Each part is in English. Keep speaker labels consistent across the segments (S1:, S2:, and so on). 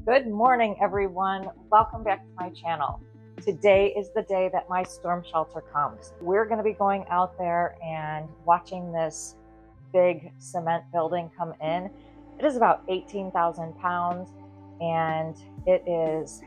S1: Good morning, everyone. Welcome back to my channel. Today is the day that my storm shelter comes. We're going to be going out there and watching this big cement building come in. It is about 18,000 pounds and it is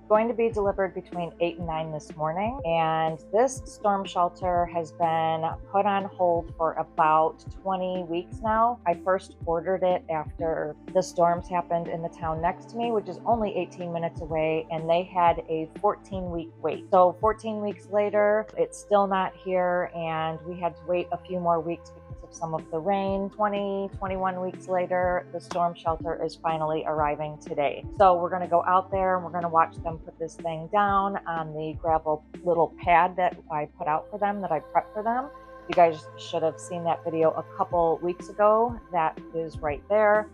S1: going to be delivered between 8 and 9 this morning. And this storm shelter has been put on hold for about 20 weeks now. I first ordered it after the storms happened in the town next to me, which is only 18 minutes away, and they had a 14-week wait. So 14 weeks later, it's still not here, and we had to wait a few more weeks because of some of the rain. 21 weeks later, the storm shelter is finally arriving today. So we're going to go out there and we're going to watch them put this thing down on the gravel little pad that I put out for them, that I prepped for them. You guys should have seen that video a couple weeks ago. That is right there.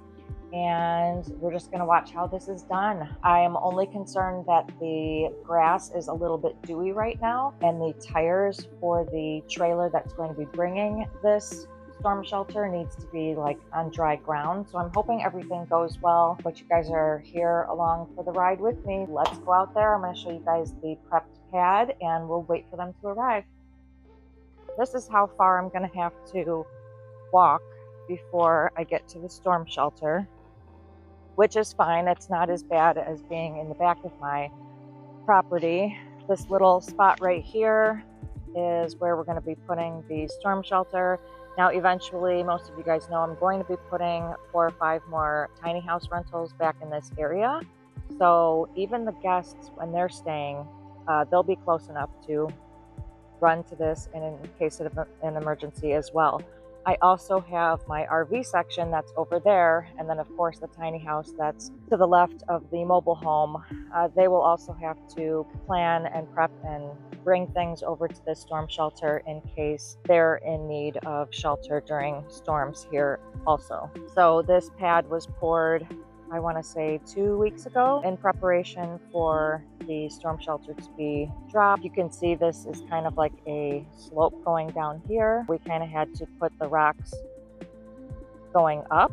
S1: And we're just going to watch how this is done. I am only concerned that the grass is a little bit dewy right now, and the tires for the trailer that's going to be bringing this storm shelter needs to be like on dry ground. So I'm hoping everything goes well, but you guys are here along for the ride with me. Let's go out there. I'm going to show you guys the prepped pad and we'll wait for them to arrive. This is how far I'm going to have to walk before I get to the storm shelter, which is fine. It's not as bad as being in the back of my property. This little spot right here is where we're going to be putting the storm shelter. Now, eventually, most of you guys know I'm going to be putting 4 or 5 more tiny house rentals back in this area. So even the guests, when they're staying, they'll be close enough to run to this in case of an emergency as well. I also have my RV section that's over there, and then of course the tiny house that's to the left of the mobile home. They will also have to plan and prep and bring things over to this storm shelter in case they're in need of shelter during storms here also. So this pad was poured, I want to say 2 weeks ago, in preparation for the storm shelter to be dropped. You can see this is kind of like a slope going down here. We kind of had to put the rocks going up,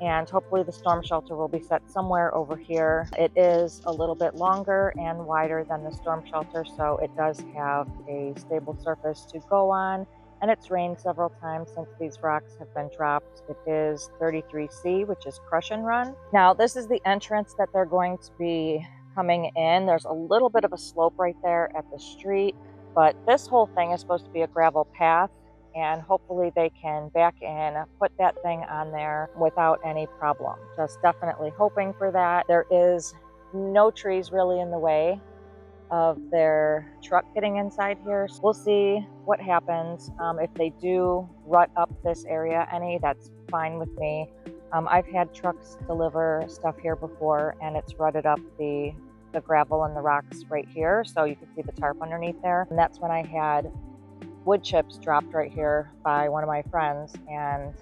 S1: and hopefully the storm shelter will be set somewhere over here. It is a little bit longer and wider than the storm shelter, so it does have a stable surface to go on. And it's rained several times since these rocks have been dropped. It is 33C, which is crush and run. Now, this is the entrance that they're going to be coming in. There's a little bit of a slope right there at the street, but this whole thing is supposed to be a gravel path, and hopefully they can back in, put that thing on there without any problem. Just definitely hoping for that. There is no trees really in the way of their truck getting inside here. So we'll see what happens. If they do rut up this area any, that's fine with me. I've had trucks deliver stuff here before and it's rutted up the gravel and the rocks right here, so you can see the tarp underneath there. And that's when I had wood chips dropped right here by one of my friends, and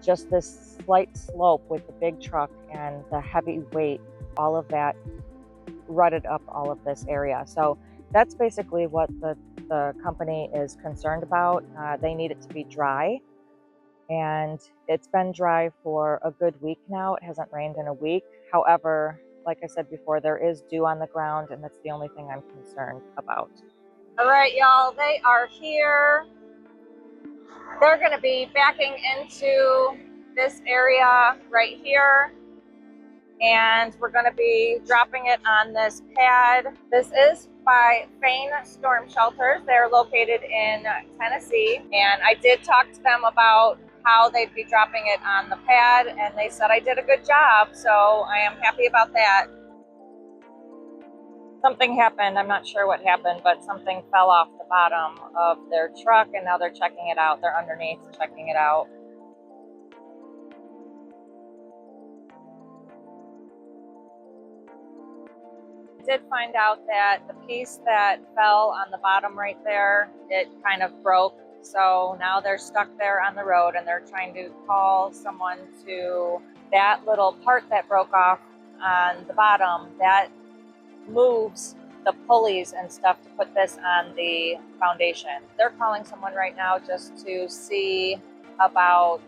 S1: just this slight slope with the big truck and the heavy weight, all of that rutted up all of this area. So that's basically what the company is concerned about. They need it to be dry, and it's been dry for a good week now. It hasn't rained in a week. However, like I said before, there is dew on the ground, and that's the only thing I'm concerned about. All right, y'all, they are here. They're going to be backing into this area right here, and we're going to be dropping it on this pad. This is by Fain Storm Shelters. They're located in Tennessee, and I did talk to them about how they'd be dropping it on the pad, and they said I did a good job, so I am happy about that. Something happened, I'm not sure what happened, but something fell off the bottom of their truck, and now they're checking it out. They're underneath checking it out. I did find out that the piece that fell on the bottom right there, it kind of broke. So now they're stuck there on the road, and they're trying to call someone to that little part that broke off on the bottom. That moves the pulleys and stuff to put this on the foundation. They're calling someone right now just to see about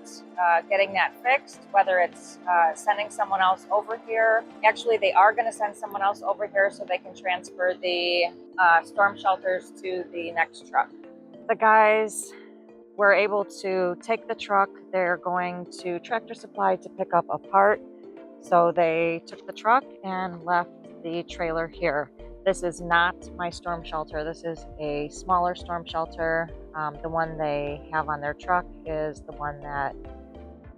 S1: getting that fixed, whether it's sending someone else over here. Actually, they are going to send someone else over here so they can transfer the storm shelters to the next truck. The guys were able to take the truck. They're going to Tractor Supply to pick up a part. So they took the truck and left the trailer here. This is not my storm shelter. This is a smaller storm shelter. The one they have on their truck is the one that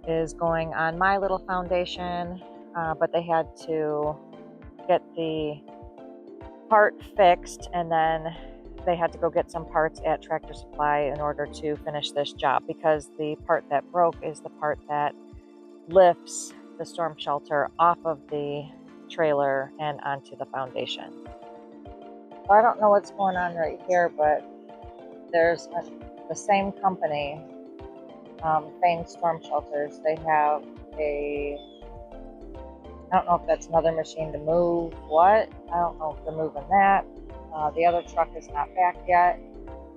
S1: is going on my little foundation, but they had to get the part fixed, and then they had to go get some parts at Tractor Supply in order to finish this job, because the part that broke is the part that lifts the storm shelter off of the trailer and onto the foundation. So I don't know what's going on right here, but there's the same company, Fain Storm Shelters. They have a, I don't know if that's another machine to move what. I don't know if they're moving that. The other truck is not back yet,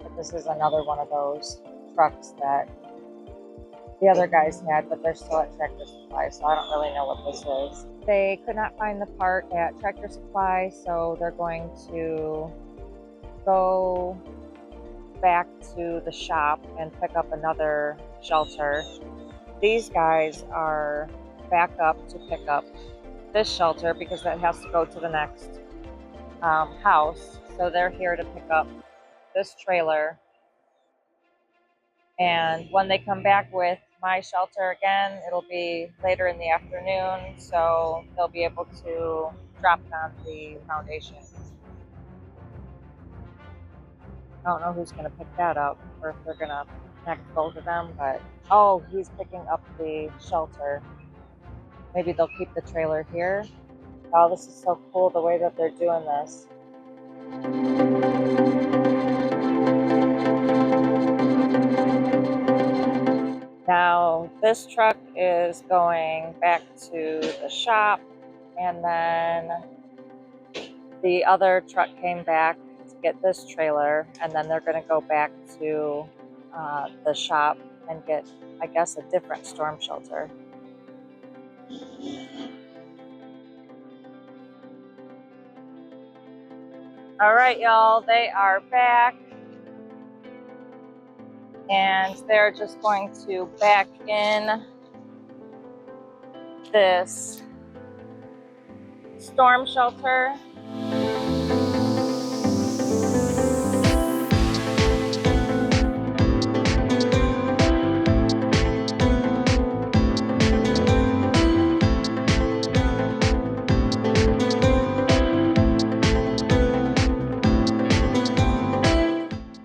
S1: but this is another one of those trucks that the other guys had, but they're still at Tractor Supply, so I don't really know what this is. They could not find the part at Tractor Supply, so they're going to go back to the shop and pick up another shelter. These guys are back up to pick up this shelter because that has to go to the next house. So they're here to pick up this trailer. And when they come back with my shelter again, it'll be later in the afternoon, so they'll be able to drop it on the foundation. I don't know who's going to pick that up, or if they're going to connect both of them, but oh, he's picking up the shelter. Maybe they'll keep the trailer here. Oh, this is so cool the way that they're doing this. Now, this truck is going back to the shop, and then the other truck came back to get this trailer, and then they're going to go back to the shop and get, I guess, a different storm shelter. All right, y'all, they are back. And they're just going to back in this storm shelter.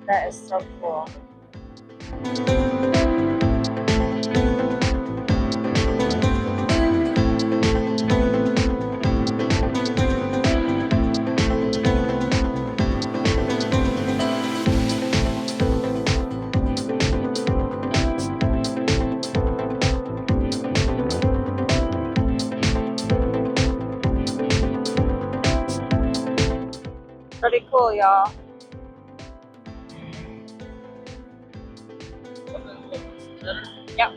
S1: That is so cool. Pretty cool, y'all. Yep.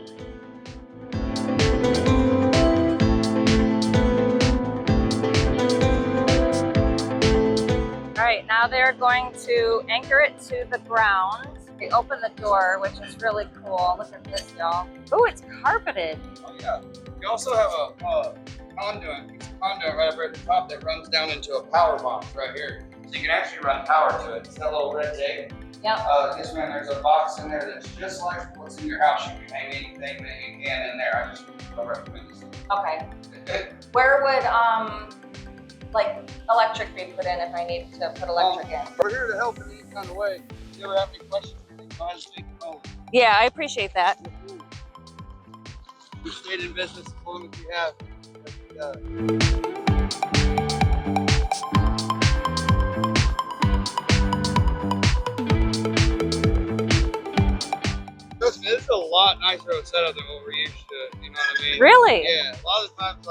S1: All right, now they're going to anchor it to the ground. They open the door, which is really cool. Look at this, y'all. Oh, it's carpeted.
S2: Oh yeah. We also have a conduit right over at the top that runs down into a power box right here. So you can actually run power to it. It's that little red tape.
S1: Yep.
S2: This one, there's a box in there that's just like what's in your house. You can hang anything that you can in there. I recommend this.
S1: Okay. Where would like electric be put in if I need to put electric in?
S2: We're here to help in any kind of way. If you ever have any questions, go ahead and speak to home.
S1: Yeah, I appreciate that.
S2: We stayed in business as long as we have. Listen, this is a lot nicer of a setup than what we're used to. You know what I mean?
S1: Really?
S2: Yeah. A lot of the times,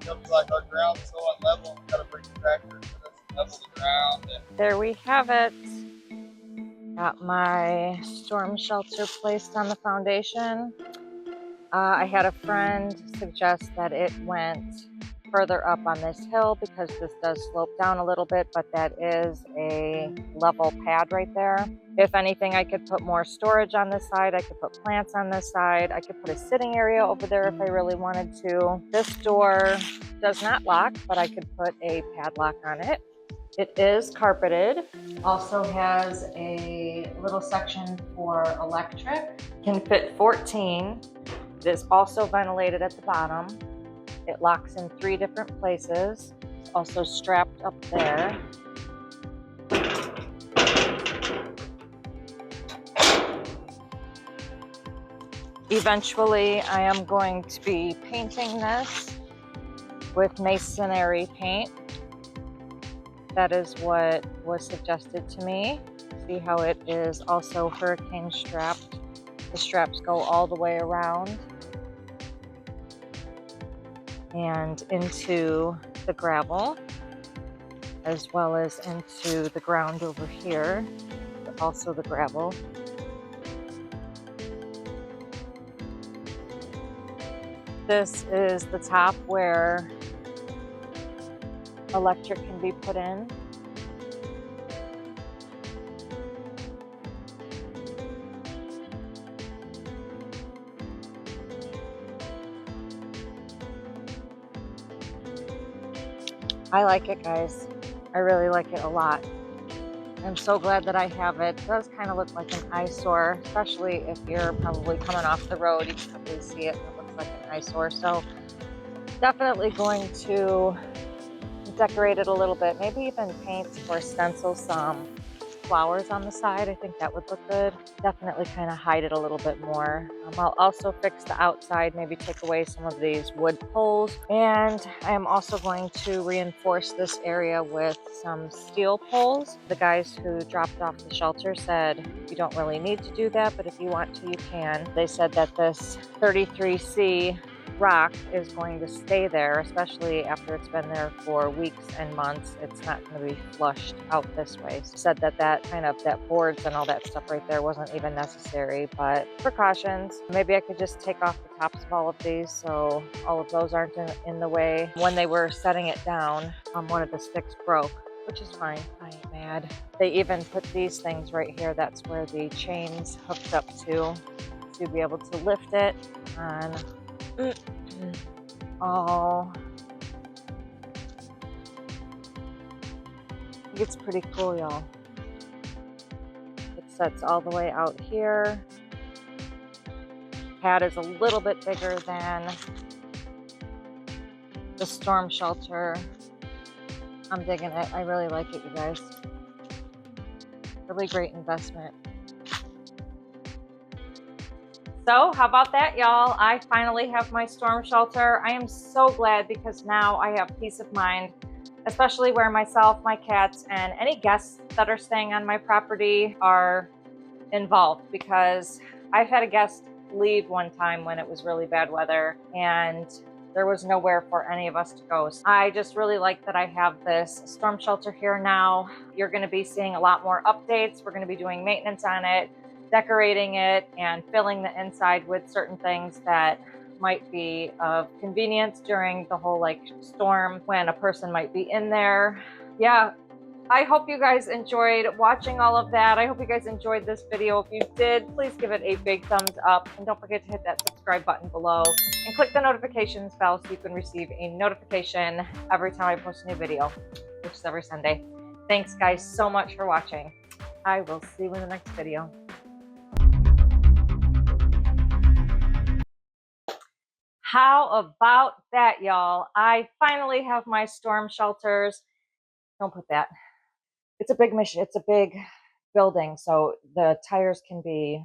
S2: they'll be like our ground's so unlevel, we gotta bring the tractor to level the ground.
S1: There we have it. Got my storm shelter placed on the foundation. I had a friend suggest that it went further up on this hill because this does slope down a little bit, but that is a level pad right there. If anything, I could put more storage on this side. I could put plants on this side. I could put a sitting area over there if I really wanted to. This door does not lock, but I could put a padlock on it. It is carpeted. Also has a little section for electric. Can fit 14. It is also ventilated at the bottom. It locks in 3 different places. It's also strapped up there. Eventually, I am going to be painting this with masonry paint. That is what was suggested to me. See how it is also hurricane strapped. The straps go all the way around and into the gravel, as well as into the ground over here, but also the gravel. This is the top where electric can be put in. I like it, guys. I really like it a lot. I'm so glad that I have it. It does kind of look like an eyesore, especially if you're probably coming off the road. You can probably see it. It looks like an eyesore. So definitely going to decorate it a little bit. Maybe even paint or stencil some flowers on the side. I think that would look good. Definitely kind of hide it a little bit more. I'll also fix the outside, maybe take away some of these wood poles. And I am also going to reinforce this area with some steel poles. The guys who dropped off the shelter said you don't really need to do that, but if you want to, you can. They said that this 33C rock is going to stay there, especially after it's been there for weeks and months. It's not going to be flushed out this way. Said that that boards and all that stuff right there wasn't even necessary, but precautions. Maybe I could just take off the tops of all of these so all of those aren't in the way. When they were setting it down, one of the sticks broke, which is fine. I ain't mad. They even put these things right here. That's where the chain's hooked up to be able to lift it on. Oh, it's pretty cool, y'all. It sets all the way out here. Pad is a little bit bigger than the storm shelter. I'm digging it. I really like it, you guys. Really great investment. So how about that, y'all? I finally have my storm shelter. I am so glad because now I have peace of mind, especially where myself, my cats, and any guests that are staying on my property are involved, because I've had a guest leave one time when it was really bad weather and there was nowhere for any of us to go. So I just really like that I have this storm shelter here now. You're going to be seeing a lot more updates. We're going to be doing maintenance on it, decorating it, and filling the inside with certain things that might be of convenience during the whole storm when a person might be in there. Yeah, I hope you guys enjoyed watching all of that. I hope you guys enjoyed this video. If you did, please give it a big thumbs up, and don't forget to hit that subscribe button below and click the notifications bell so you can receive a notification every time I post a new video, which is every Sunday. Thanks guys so much for watching. I will see you in the next video. How about that, y'all? I finally have my storm shelters. Don't put that. It's a big mission. It's a big building, so the tires can be